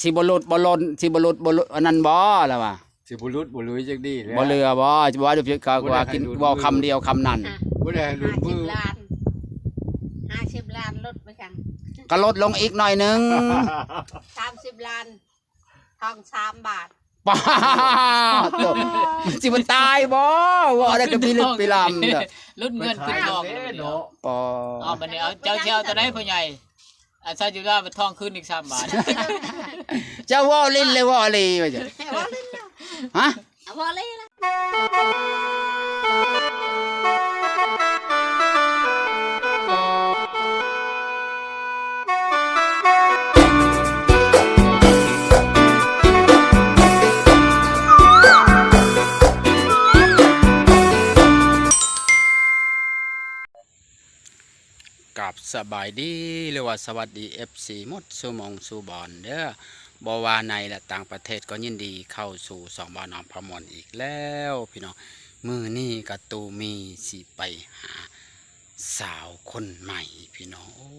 สิบ่หลุดบ่หล่นสิบ่หลุดบ่อันนั้นบ่ล่ะว่าสิบ่หลุดบ่ลุยจังดีแล้วบ่เรือบ่ว่าเดี๋ยวว่ากินบ่คำเดียวคำนั้นบ่ได้หลุดมือ50 ล้านลดไปจังก็ลดลงอีกหน่อยนึง30 ล้านทอง3 บาทป้าสิมันตายบ่ว่าได้ก็มีลึกปีลำเด้อลุ้นเงินขึ้นทองเนาะป้าบัดนี้เอาเจ้าสิเอาตัวใดพ่อใหญ่อันซะอยู่ว่าทองขึ้นอีก3 บาทเจ้าว่าลิ้นเลยว่าอะไรว่าจ้ะว่าลิ้นแล้วฮะว่าลิ้นแล้วกับสบายดีหรือว่าสวัสดี FC หมดสู่มองสู่บอลเด้อบ่ว่าในและต่างประเทศก็ยินดีเข้าสู่สองบ่อน้องพมรอีกแล้วพี่น้องมื้อนี้ก็ตูมีสิไปหาสาวคนใหม่พี่น้องโอ้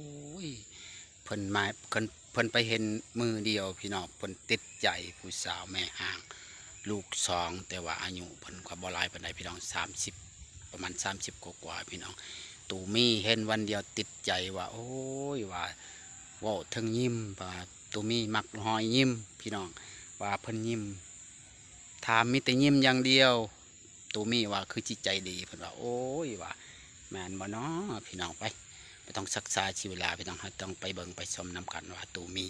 ยเพิ่นมาเพิ่นไปเห็นมือเดียวพี่น้องเพิ่นติดใจผู้สาวแม่ห่างลูก2แต่ว่าอายุเพิ่นก็บ่หลายปานใดพี่น้อง30ประมาณ30กว่าพี่น้องตูมีเห็นวันเดียวติดใจว่าโอ้ยว่าว้าทั้งยิ้มว่าตูมีมักหอยยิ้มพี่น้องว่าเพิ่นยิ้มถามมีแต่ยิ้มอย่างเดียวตูมีว่าคือจิตใจดีเพิ่นว่าโอ้ยว่าแม่นบ่เนาะพี่น้องไปต้องศึกษาชีวิตเวลาพี่น้องต้องไปเบิ่งไปชมนำกันว่าตูมี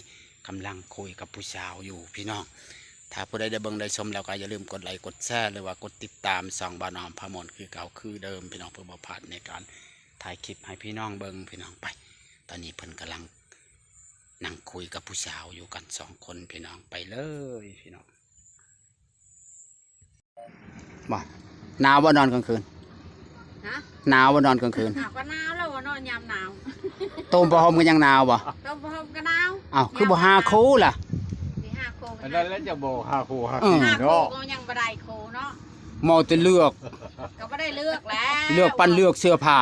กำลังคุยกับผู้สาวอยู่พี่น้องถ้าผู้ใดได้เบิ่งได้ชมแล้วก็อย่าลืมกดไลค์กดแชร์หรือว่ากดติดตามส่องบ่าวน้องพมรคือเก่าคือเดิมพี่น้องเพื่อบ่พลาดในการถ่ายคลิปให้พี่น้องเบิ่งพี่น้องไปตอนนี้เพิ่นกำลังนั่งคุยกับผู้สาวอยู่กัน2 คนพี่น้องไปเลยพี่น้องบ่หนาวบ่นอนกลางคืนหนาวบ่นอนกลางคืนก็หนาวแล้วว่านอนยามหนาวต้มบ่ห่มก็ยังหนาวบ่ต้มบ่ห่มก็หนาวอ้าวคือบ่หาคู่ล่ะอันนั้นแล้วจะบ่หาคู่หาขี้เนาะก็ยังบ่ได้คู่เนาะมอจะเลือกก็บ่ได้เลือกแล้วเลือกปั้นเลือกเสื้อผ้า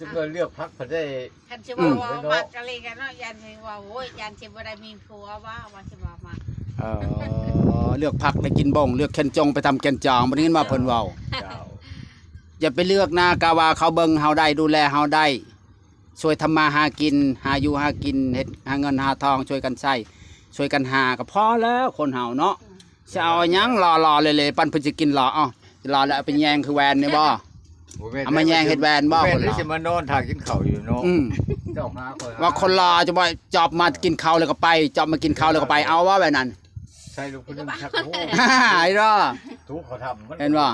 จะเพิ่นเลือกพักเพิ่นได้คันสิว่ามักอะไรกันเนาะยันสิว่าโอ้ยยันสิบ่ได้มีผัวว่าสิว่ามาเลือกผักไปกินบ่งเลือกแคนจงไปทำแกนจองบ่ได้ยินว่าเพิ่นเว้าอย่าไปเลือกนะกะว่าเขาเบิ่งเฮาได้ดูแลเฮาได้ช่วยทำมาหากินหาอยู่หากินเฮ็ดหาเงินหาทองช่วยกันใช้ช่วยกันหาก็พอแล้วคนเฮาเนาะจะเอาหยังรอเลยปันเพิ่นสิกินรอรอแล้วเอาไปแยงคือแวนนี่บ่เอามาแยงเฮ็ดแวนบ่คนเราสิมานอนทากินข้าวอยู่เนาะเจ้าหาว่าคนรอจะบ่จอบมากินข้าวแล้วก็ไปจอบมากินข้าวแล้วก็ไปเอาว่าแบบนั้นใช่ลูกคนนึงชักโหไอ้รอทุกเขาทำเห็นบ่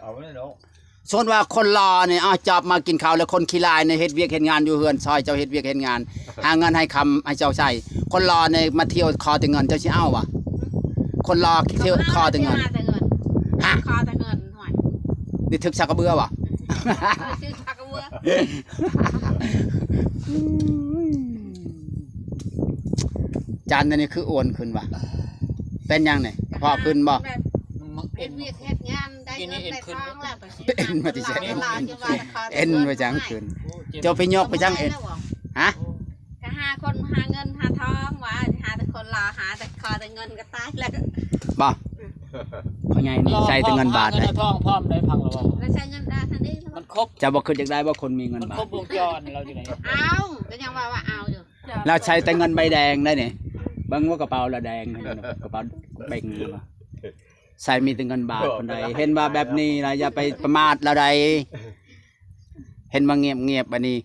เอาไว้เนาะส่วนว่าคนรอนี่จอบมากินข้าวแล้วคนขี้ลายในเฮ็ดเวียกเฮ็ดงานอยู่เฮือนซอยเจ้าเฮ็ดเวียกเฮ็ดงานหาเงินให้คำให้เจ้าใช้คนรอในมาเที่ยวคอแต่เงินเจ้าสิเอาบ่คนรอเที่ยวคอแต่เงินฮะคอแต่เงินหน่อยนี่ถึกชักกระเบือบ่ชื่อชักกระเบือจานนี่คืออ้วนขึ้นว่ะเป็นยังไงพอขึ้นบ่เอ็นเวียกเฮ็ดงานได้เงินได้ทองแล้วเอ็นมาที่ใช่เอ็นไปจังขึ้นเจ้าไปยกไปจังเอ็นฮะก็หาคนหาเงินหาทองว่าหาแต่คนรอหาแต่คอแต่เงินก็ตายแล้วบ่เพราะไงนี่ใช้แต่เงินบาทได้ทองพร้อมได้พังแล้วบ่แล้วใช้เงินได้ทันทีมันครบจะบ่ขึ้นจักได้บ่คนมีเงินบาทครบวงจรเราอยู่ไหนเอาก็ยังว่าเอาอยู่แล้วใช้แต่เงินใบแดงได้นี่เบิ่งว่ากระเป๋าละแดงกระเป๋าเบ่งใส่มีแต่เงินบาทคนใดเห็นว่าแบบนี้นะอย่าไปประมาทละใดเห็นว่าเงียบๆบัดนี้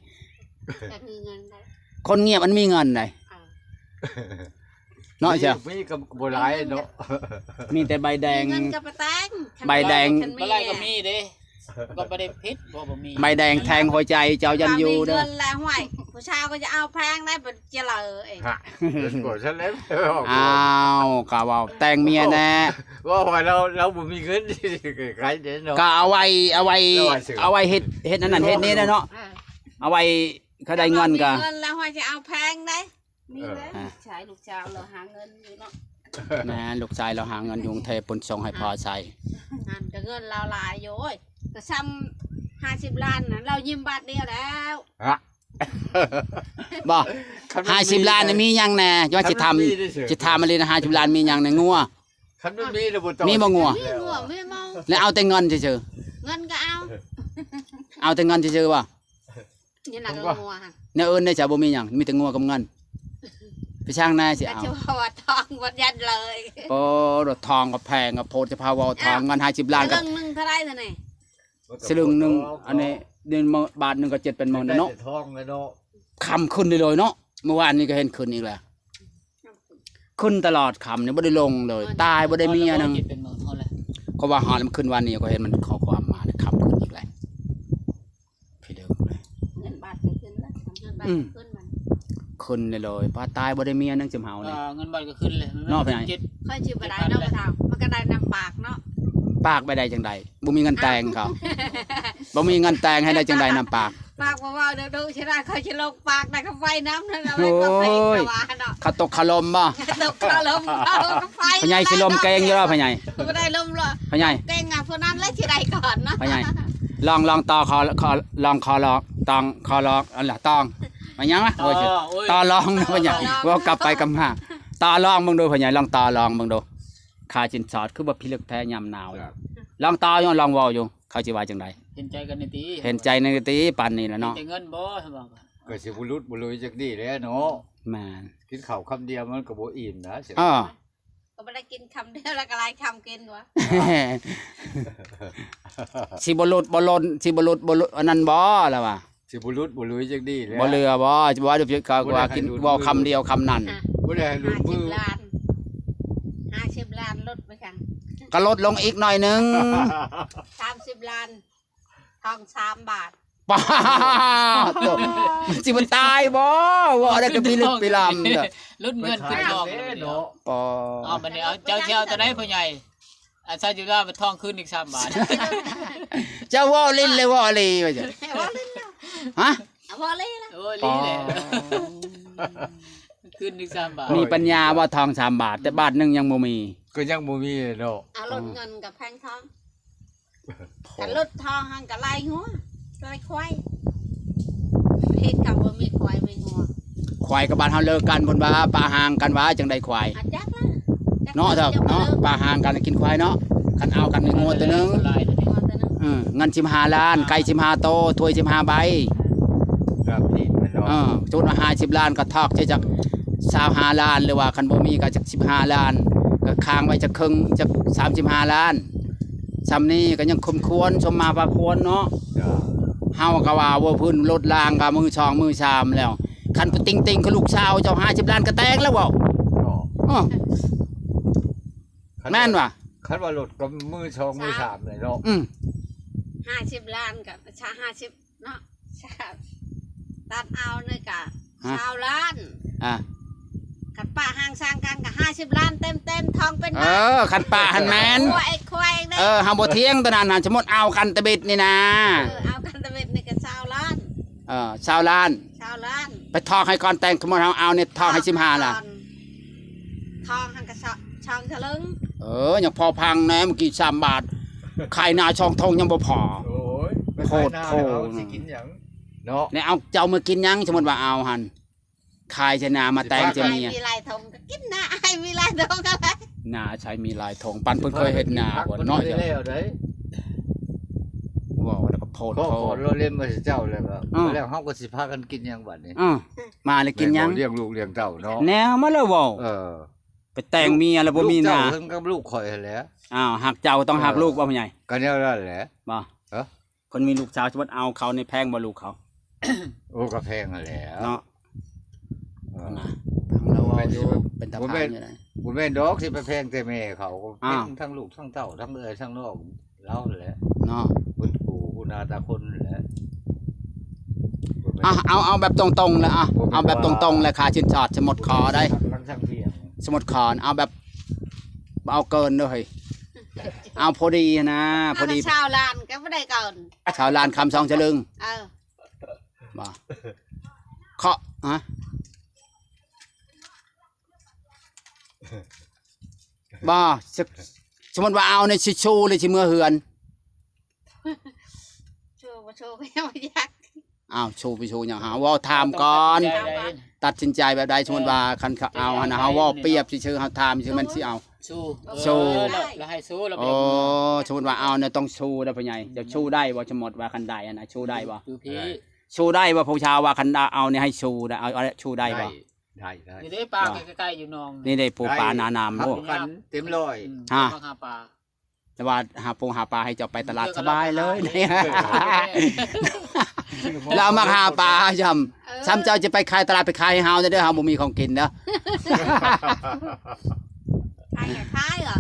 คนเงียบมันมีเงินได้เนาะใช่มีก็บ่หลายเนาะมีแต่ใบแดงใบแดงบ่หลายก็มีเด้ก็บ่ได้ผิดบ่มีใบแดงแทงหัวใจเจ้ายันอยู่เด้อเงินแล้วห้วยผู้ชายก็จะเอาแพงได้บ่เจริญเองบ่ซั่นแล้วอ้าวก็ว่าแต่งเมียแน่ว่าเราบ่มีเงินใครเด้เนาะก็เอาไว้เฮ็ดนั่นเฮ็ดนี้เนาะเอาไว้เขาได้เงินก็เงินแล้วห้วยจะเอาแพงได้มีแล้วชายลูกชายเราหาเงินอยู่เนาะแม่ลูกชายเราหาเงินอยู่กรุงเทพฯส่งให้พ่อใช้นั่นก็เงินเราหลายอยู่โอ้ยก็ซ้ำ50 ล้านน่ะเรายิ้มบาทเดียวแล้ว บ่ คันมัน 50ล้านนี่มีหยังแน่ย้อนสิทำ คันมันมีได้เฉย สิทำมาเลยนะ50ล้านมีหยังแน่งัว คันมันมีระบบต่อ มีบ่งัว มีงัวมีเมา แล้วเอาแต่เงินเฉย เงินก็เอา ๆเอาแต่เงินเฉยๆบ่ นี่น่ะก็งัวหั่น แนวอื่นได้จะบ่มีหยังมีแต่งัวกับเงินไปช่างนายสิ แต่ เอา จะว่าทองบ่ยันเลย โอ้ดอกทองกับแพงกับโพธิภาวะทองเงิน50ล้าน เรื่ กับ องนึงเท่าไหร่เท่านี่ สลึงหนึงอันนี้เดือนบาทหนึงก็7เป็นหมื่น ได้ เนาะ แต่ทองเลยเนาะ คำขึ้นเลยเนาะเมื่อวานนี้ก็เห็นขึ้นอีกแล้วขึ้นตลอดคำนี่บ่ได้ลงเลย ตายบ่ได้เมียหนึง คิดเป็นหมื่นเท่าไหร่ เขาว่าหามันขึ้นวันนี้ก็เห็นมันข้อความมาคำขึ้นอีกแล้วพี่เดิมเลย เงินบาทไปขึ้นแล้วเงินบาทขึ้นมัน ขึ้นเลยป้าตายบ่ได้เมียหนึงจำเฮานี่ เงินบาทก็ขึ้นเลย นอกไปไหน เจ็ด ค่อยชื่อบ่ได้เนาะบ่เฒ่ามันก็ได้นำปากเนาะ ปากไปได้จังใดบ่มีเงินแต่งเขาบ่มีเงินแต่งให้ได้จังใดนำปาก ปากบ่เว้าเด้อดูสิได้ค่อยสิลงปากได้ก็ไฟน้ำนั่นน่ะไว้ก็ไฟก็ว่าเนาะ เขาตกคารมบ่ ตกคาลมเอาก็ไฟ พ่อใหญ่สิลมเกงอยู่แล้วพ่อใหญ่ บ่ได้ลมหรอก พ่อใหญ่ เก่งอ่ะพวกนั้นแล้วสิได้ก่อนเนาะ พ่อใหญ่ลองต่อคอลองคอลองตองคอลองอันละตองมายังวะโอ้ยต่อลองนะพ่อใหญ่ว่ากลับไปกลับมาต่อลองเบิ่งดูพ่อใหญ่ลองต่อลองเบิ่งดูค่าจินสอดคือบ่พิลึกแท้ยามหนาวลองต่ออยู่ลองเว้าอยู่เขาสิว่าจังได เห็นใจกันในตี เห็นใจในติปานนี้แหละเนาะ แต่เงินบ่บอก ก็สิบุรุษบุรุษจักดีแหล้วเนาะ แม่น กินข้าวคำเดียวมันก็บ่อิ่มนะเสีย อ้อ ก็บ่ได้กินคำเดียวแล้วก็หลายคำกินวะ สิบ่หลุดบ่หล่นสิบ่หลุดบ่หลุดอันนั้นบ่ล่ะว่า สิบุรุษบุรุษจักดีแหล้ว บ่เรือบ่จะบ่เดี๋ยวเขาว่ากินบ่คำเดียวคำนั้น บ่ได้ให้หลุดมือ 50 ล้าน50 ล้านลดไปจัง ก็ลดลงอีกหน่อยหนึง 30 ล้านทอง3 บาท ป้าดโตสิมันตายบ่ว่าได้ก็พิลึกพิลำเด้อ รุ่นเงินขึ้นทอง เนาะ ปอ เอาบัดนี้เอาเจ้าเที่ยวตัวไหนพ่อใหญ่อาซาจุฬาไปทองขึ้นอีก3 บาท เจ้าว่าลิ้นเลยว่าลีว่าจ้ะ ว่าเล่นแล้ว ฮะ ว่าเล่นแล้ว โอ้ยลีเลยขึ้นอีก3 บาท มีปัญญาว่าทอง3 บาท แต่บาทหนึงยังบ่มี ก็ยังบ่มีเนาะ เอาลดเงินกับแพงทองกันลดทองหันกับลายหัวลายควายเฮ็ดกับว่ามีควายมีงัว ควายกับบ้านเฮาเลิกกันเพิ่นว่าปลาหางกันว่าจังได๋ควาย อาจักละ เนาะเถอะเนาะปลาหางกันกินควายเนาะคันเอากันนี่งัวตัวหนึง ลายตัวนี้ เงิน15ล้านไก่15โตถ้วย15ใบ ครับพี่เนาะ จุดว่า50ล้านก็ทอกใช้จาก25ล้านหรือว่าคันบ่มีก็จัก15ล้านก็ค้างไว้จักครึ่งจัก35ล้านซำนี้ก็ยังคมควรสมมาพาควรเนาะ จ้ะ เฮาก็ว่าว่าพื้นรถรางก็มือ2มือ3แล้วคันไปติงๆคือลูกสาวเจ้า50ล้านก็แตงแล้วเว้า เนาะ อ้อแม่นว่ะ คันว่ารถก็มือสองมือสามเลยเนาะ 50 ล้านกับชา50เนาะชาตัดเอาเนี่ยกะ20 ล้าน อ่ะ กันป้าห้างสร้างกันกับ50 ล้านเต็มทองเป็น คันป่าหันแม่น ควายได้ เฮาบ่เที่ยงตัวนั้นน่ะสมมุติเอากันตะบิดนี่นะ เอากันตะเบ็ดนี่ก็20 ล้าน 20ล้าน 20 ล้าน ไปทอกให้ก่อนแต่งสมมุติเฮาเอาเนี่ยทอกให้15ล่ะ ทองหันกับช่องฉลึง ยังพอพังนะเมื่อกี้3 บาทขายหน้าช่องทองยังบ่พอ โอ้ยไป โค ขาย ตร หน้า โคตร แล้วสิกินหยังเนาะ เนี่ยเอาเจ้ามากินยังสมมุติว่าเอาหั่นขายชนะมาแต่งจะมี มีลายทงก็กินนะไอ้มีลายทงอะไร หน้าใช้มีลายทองปันเพิ่นเคยเฮ็ดหน้าบ่เนาะ ได้ จ้ะ แล้วได้ ว้าวแล้วก็โพด ก็ โพ ขอ ด เราเล่นมาสิเจ้าแล้วก็ อ้อ แล้วเฮาก็สิพากันกินหยังบัดนี้ มาเลยกินยัง เลี้ยงลูกเลี้ยงเต้าเนาะ แนวมาเลยเว้า เออ ไปแต่งเมียแล้วบ่มีห ลูก น้า เจ้าเพิ่นกับลูกข่อยหั่นแหละ หักเจ้าต้องหักลูกว่าพ่อใหญ่ ก็แนวนั้นแหละ บ่ เอ้อ คนมีลูกสาวสมมุติเอาเขาในแพงบ่ลูกเขา โอ้ก็แพงหั่นแหละ เนาะ เออ นะเราเอาอยู่เป็นตะพานอยู่ไหน บ่แม่นดอกสิไปแพงแต่แม่เขาก็ อ้า เป็ ว นทั้งลูกทั้งเต้าทั้งเอ้ยทั้งน้องเราแหละ เนาะ คุณปู่คุณอาตาคนแหละ เอาแบบตรงๆเลยเอาแบบตรงๆเลยค่ะชิ้นจอดสมดคอได้ ทั้งเพียง สมดคอเอาแบบเอาเกินด้วยเอาพอดีนะพอดี ชาวลานก็ไม่ได้ก่อน ชาวลานคำซองฉลึง เออ บ่เคาะบ่สมมติว่าเอาในชิชูเลยชิเมื่อเหือน โชว์ก็ยังไม่อยาก อ้าวชูไปชูหยังหาเว้าถามก่อน ได้ ตัดสินใจแบบใดสมมุติว่าคันเขาเอาหั่นน่ะเฮาเว้าเปรียบซื่อๆเฮาถามซื่อมันสิเอา สู้ สู้ แล้วให้สู้แล้ว โอ้สมมุติว่าเอาเนี่ยต้องชูเด้อพ่อใหญ่จะชูได้บ่สมมุติว่าคันใดอันน่ะชูได้บ่ ดูพี่ ชูได้บ่ผู้ชาวว่าคันเอาเนี่ยให้ชูนะเอาชูได้บ่ ได้ นี่ได้ปลาใกล้ๆอยู่น้อง นี่ได้ปูปลานาน้ำ ครั โอ้ บกันเต็มร้อย ฮะ มาหาปลา แต่ว่าหาปลาให้เจ้าไปตลาดสบายเลยเนี่ย เรามาหาปลาซ้ำเจ้าจะไปขายตลาดไปขายให้เฮาเด้อเฮาบ่มีของกินเด้อ ใครอยากขายเหรอ